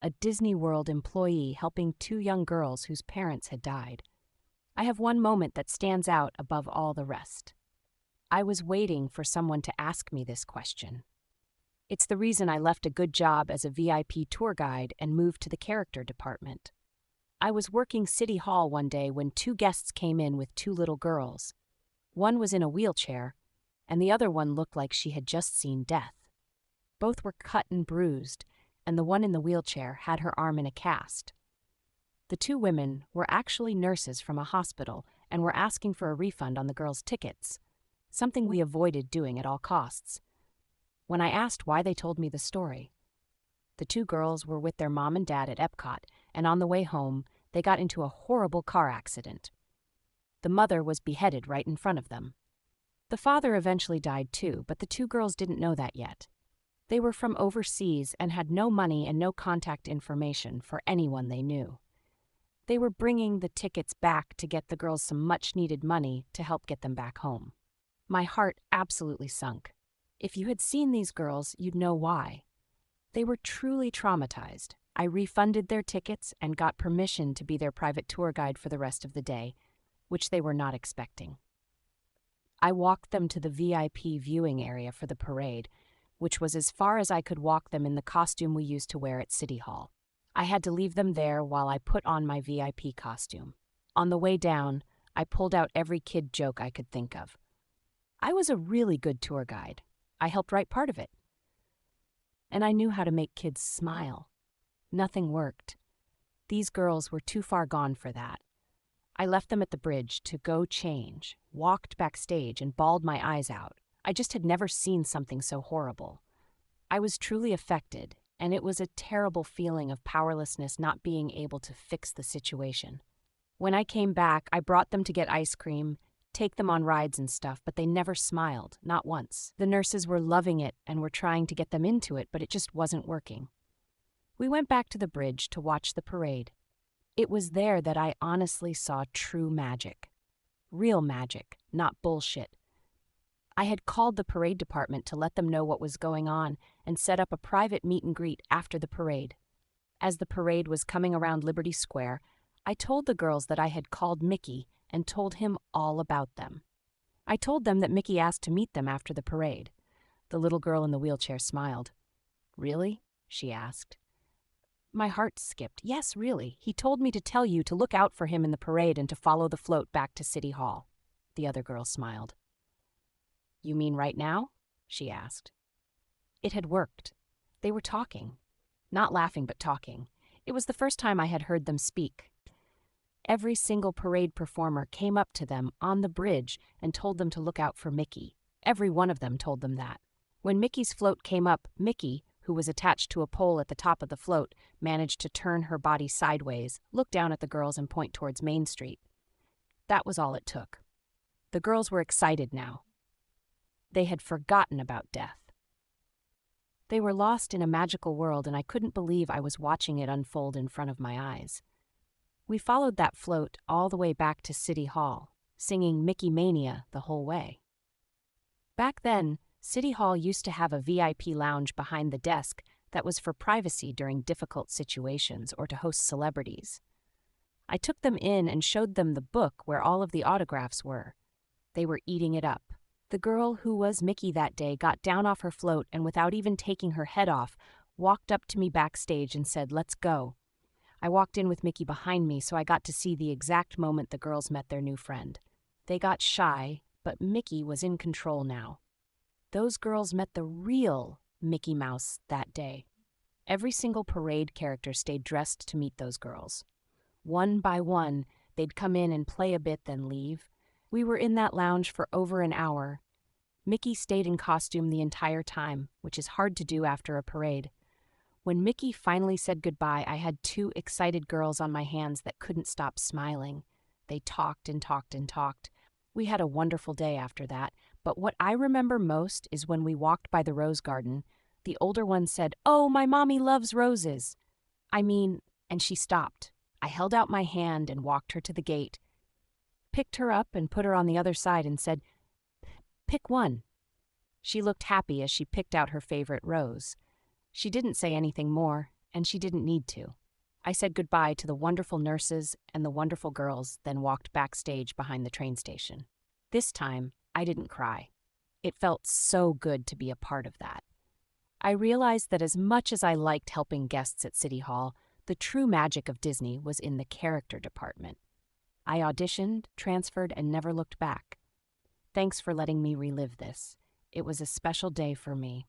a Disney World employee helping two young girls whose parents had died. I have one moment that stands out above all the rest. I was waiting for someone to ask me this question. It's the reason I left a good job as a VIP tour guide and moved to the character department. I was working City Hall one day when two guests came in with two little girls. One was in a wheelchair, and the other one looked like she had just seen death. Both were cut and bruised, and the one in the wheelchair had her arm in a cast. The two women were actually nurses from a hospital and were asking for a refund on the girls' tickets, something we avoided doing at all costs. When I asked why, they told me the story. The two girls were with their mom and dad at Epcot, and on the way home, they got into a horrible car accident. The mother was beheaded right in front of them. The father eventually died too, but the two girls didn't know that yet. They were from overseas and had no money and no contact information for anyone they knew. They were bringing the tickets back to get the girls some much-needed money to help get them back home. My heart absolutely sunk. If you had seen these girls, you'd know why. They were truly traumatized. I refunded their tickets and got permission to be their private tour guide for the rest of the day, which they were not expecting. I walked them to the VIP viewing area for the parade, which was as far as I could walk them in the costume we used to wear at City Hall. I had to leave them there while I put on my VIP costume. On the way down, I pulled out every kid joke I could think of. I was a really good tour guide. I helped write part of it. And I knew how to make kids smile. Nothing worked. These girls were too far gone for that. I left them at the bridge to go change, walked backstage, and bawled my eyes out. I just had never seen something so horrible. I was truly affected, and it was a terrible feeling of powerlessness not being able to fix the situation. When I came back, I brought them to get ice cream, take them on rides and stuff, but they never smiled, not once. The nurses were loving it and were trying to get them into it, but it just wasn't working. We went back to the bridge to watch the parade. It was there that I honestly saw true magic. Real magic, not bullshit. I had called the parade department to let them know what was going on and set up a private meet and greet after the parade. As the parade was coming around Liberty Square, I told the girls that I had called Mickey and told him all about them. I told them that Mickey asked to meet them after the parade. The little girl in the wheelchair smiled. "Really?" she asked. My heart skipped. "Yes, really. He told me to tell you to look out for him in the parade and to follow the float back to City Hall." The other girl smiled. "You mean right now?" she asked. It had worked. They were talking. Not laughing, but talking. It was the first time I had heard them speak. Every single parade performer came up to them on the bridge and told them to look out for Mickey. Every one of them told them that. When Mickey's float came up, Mickey, who was attached to a pole at the top of the float, managed to turn her body sideways, look down at the girls, and point towards Main Street. That was all it took. The girls were excited now. They had forgotten about death. They were lost in a magical world, and I couldn't believe I was watching it unfold in front of my eyes. We followed that float all the way back to City Hall, singing Mickey Mania the whole way. Back then, City Hall used to have a VIP lounge behind the desk that was for privacy during difficult situations or to host celebrities. I took them in and showed them the book where all of the autographs were. They were eating it up. The girl who was Mickey that day got down off her float and, without even taking her head off, walked up to me backstage and said, "Let's go." I walked in with Mickey behind me, so I got to see the exact moment the girls met their new friend. They got shy, but Mickey was in control now. Those girls met the real Mickey Mouse that day. Every single parade character stayed dressed to meet those girls. One by one, they'd come in and play a bit, then leave. We were in that lounge for over an hour. Mickey stayed in costume the entire time, which is hard to do after a parade. When Mickey finally said goodbye, I had two excited girls on my hands that couldn't stop smiling. They talked and talked and talked. We had a wonderful day after that, but what I remember most is when we walked by the rose garden, the older one said, "Oh, my mommy loves roses." And she stopped. I held out my hand and walked her to the gate, picked her up and put her on the other side and said, "Pick one." She looked happy as she picked out her favorite rose. She didn't say anything more, and she didn't need to. I said goodbye to the wonderful nurses and the wonderful girls, then walked backstage behind the train station. This time, I didn't cry. It felt so good to be a part of that. I realized that as much as I liked helping guests at City Hall, the true magic of Disney was in the character department. I auditioned, transferred, and never looked back. Thanks for letting me relive this. It was a special day for me.